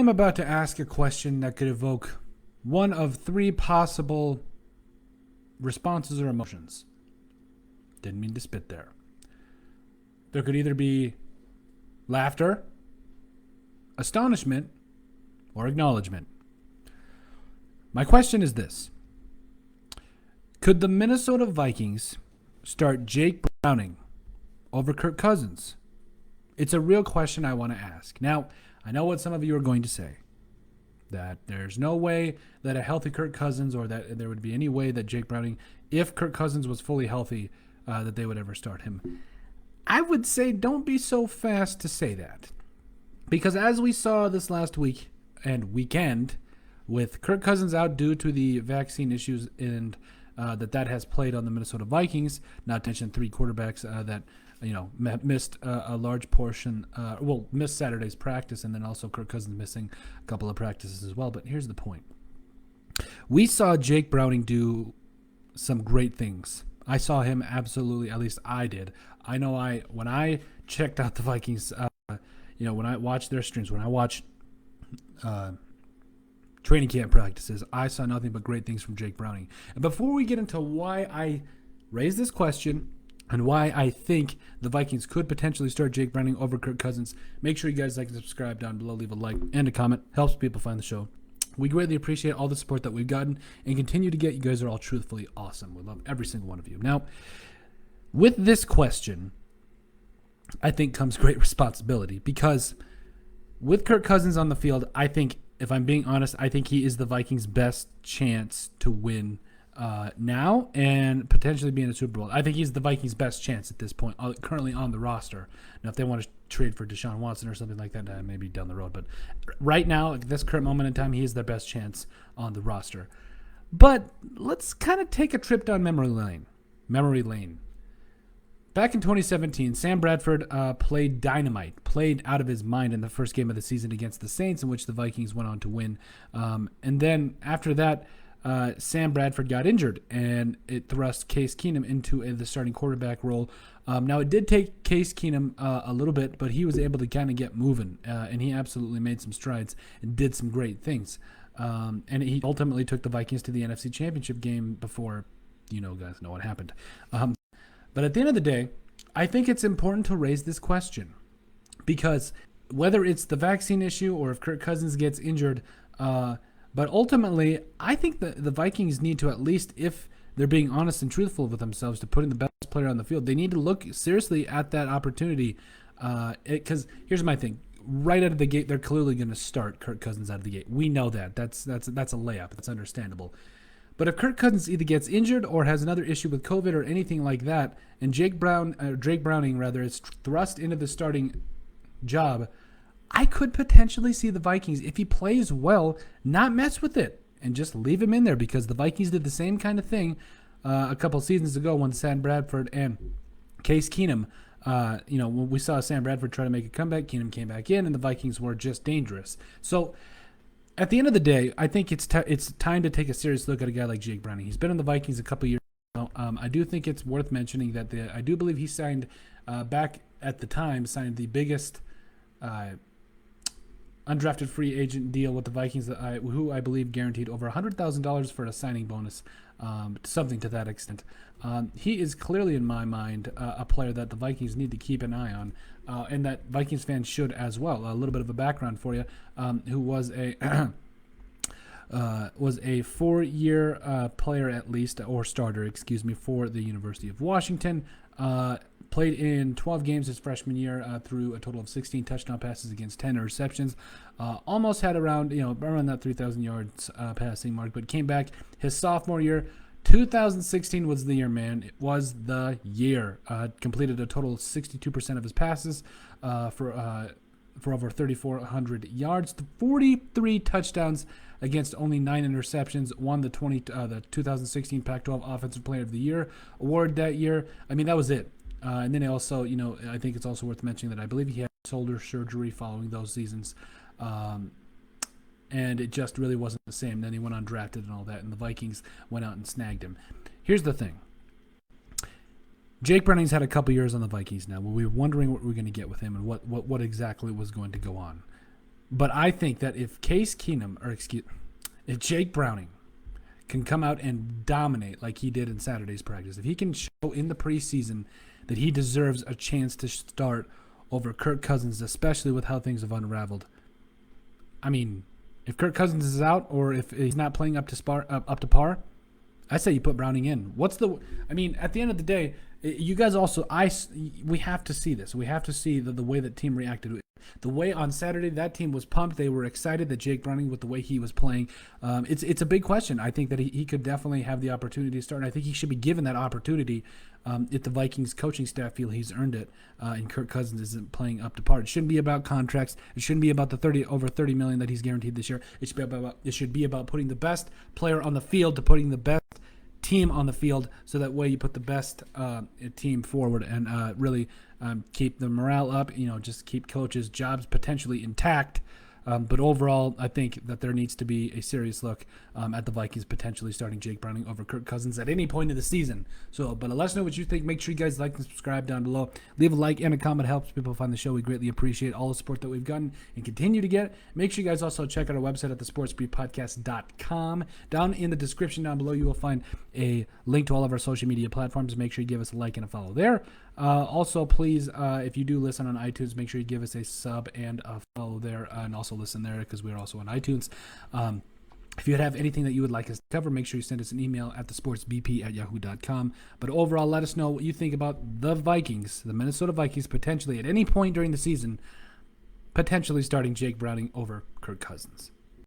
am about to ask a question that could evoke one of three possible responses or emotions. Didn't mean to spit there. There could either be laughter, astonishment, or acknowledgement. My question is this. Could the Minnesota Vikings start Jake Browning over Kirk Cousins? It's a real question I want to ask. Now, I know what some of you are going to say. That there's no way that a healthy Kirk Cousins or that there would be any way that Jake Browning, if Kirk Cousins was fully healthy, that they would ever start him. I would say don't be so fast to say that. Because as we saw this last week and weekend, with Kirk Cousins out due to the vaccine issues and that has played on the Minnesota Vikings, not to mention three quarterbacks that missed a large portion, missed Saturday's practice, and then also Kirk Cousins missing a couple of practices as well. But here's the point. We saw Jake Browning do some great things. I saw him absolutely, at least I did. I know when I checked out the Vikings, when I watched their streams, when I watched training camp practices, I saw nothing but great things from Jake Browning. And before we get into why I raised this question and why I think the Vikings could potentially start Jake Browning over Kirk Cousins, make sure you guys like and subscribe down below. Leave a like and a comment. Helps people find the show. We greatly appreciate all the support that we've gotten and continue to get. You guys are all truthfully awesome. We love every single one of you. Now, with this question, I think comes great responsibility because with Kirk Cousins on the field, I think, if I'm being honest, I think he is the Vikings' best chance to win now and potentially be in a Super Bowl. I think he's the Vikings' best chance at this point, currently on the roster. Now, if they want to trade for Deshaun Watson or something like that, maybe down the road. But right now, at this current moment in time, he is their best chance on the roster. But let's kind of take a trip down memory lane. Back in 2017, Sam Bradford played dynamite, played out of his mind in the first game of the season against the Saints, in which the Vikings went on to win. And then after that, Sam Bradford got injured, and it thrust Case Keenum into the starting quarterback role. Now, it did take Case Keenum a little bit, but he was able to kind of get moving, and he absolutely made some strides and did some great things. And he ultimately took the Vikings to the NFC Championship game before, guys know what happened. But at the end of the day, I think it's important to raise this question because whether it's the vaccine issue or if Kirk Cousins gets injured, but ultimately, I think the Vikings need to, at least if they're being honest and truthful with themselves, to put in the best player on the field. They need to look seriously at that opportunity because here's my thing. Right out of the gate, they're clearly going to start Kirk Cousins out of the gate. We know that. That's a layup. That's understandable. But if Kirk Cousins either gets injured or has another issue with COVID or anything like that, and Jake Browning is thrust into the starting job, I could potentially see the Vikings, if he plays well, not mess with it and just leave him in there because the Vikings did the same kind of thing a couple seasons ago when Sam Bradford and Case Keenum, when we saw Sam Bradford try to make a comeback, Keenum came back in, and the Vikings were just dangerous. So, at the end of the day, I think it's time to take a serious look at a guy like Jake Browning. He's been in the Vikings a couple years now. I do think it's worth mentioning that I do believe he signed back at the time, signed the biggest undrafted free agent deal with the Vikings, who I believe guaranteed over $100,000 for a signing bonus, something to that extent. He is clearly, in my mind, a player that the Vikings need to keep an eye on, and that Vikings fans should as well. A little bit of a background for you, who was a was a 4-year player at least, or starter, for the University of Washington. Played in 12 games his freshman year, threw a total of 16 touchdown passes against 10 interceptions. Almost had around that 3,000 yards passing mark, but came back his sophomore year. 2016 was the year, man. It was the year. Completed a total of 62% of his passes for over 3,400 yards, 43 touchdowns against only 9 interceptions. Won the 2016 Pac-12 Offensive Player of the Year award that year. I mean, that was it. And then also, I think it's also worth mentioning that I believe he had shoulder surgery following those seasons. And it just really wasn't the same. Then he went undrafted and all that, and the Vikings went out and snagged him. Here's the thing. Jake Browning's had a couple years on the Vikings now. We were wondering what we were going to get with him and what exactly was going to go on. But I think that if if Jake Browning can come out and dominate like he did in Saturday's practice, if he can show in the preseason that he deserves a chance to start over Kirk Cousins, especially with how things have unraveled. I mean, if Kirk Cousins is out or if he's not playing up to par, I say you put Browning in. At the end of the day, you guys also, we have to see this. We have to see the way that team reacted. The way on Saturday that team was pumped, they were excited that Jake Browning, with the way he was playing, it's a big question. I think that he could definitely have the opportunity to start, and I think he should be given that opportunity if the Vikings coaching staff feel he's earned it, and Kirk Cousins isn't playing up to par. It shouldn't be about contracts. It shouldn't be about the over $30 million that he's guaranteed this year. It should be about putting the best player on the field to putting the best team on the field, so that way you put the best team forward and really keep the morale up, just keep coaches' jobs potentially intact. But overall, I think that there needs to be a serious look at the Vikings potentially starting Jake Browning over Kirk Cousins at any point of the season. But let us know what you think. Make sure you guys like and subscribe down below. Leave a like and a comment. It helps people find the show. We greatly appreciate all the support that we've gotten and continue to get. Make sure you guys also check out our website at thesportsbriefpodcast.com. Down in the description down below, you will find a link to all of our social media platforms. Make sure you give us a like and a follow there. Also, please, if you do listen on iTunes, make sure you give us a sub and a follow there, and also listen there because we're also on iTunes. If you have anything that you would like us to cover, make sure you send us an email at thesportsbp@yahoo.com. But overall, let us know what you think about the Vikings, the Minnesota Vikings, potentially at any point during the season, potentially starting Jake Browning over Kirk Cousins.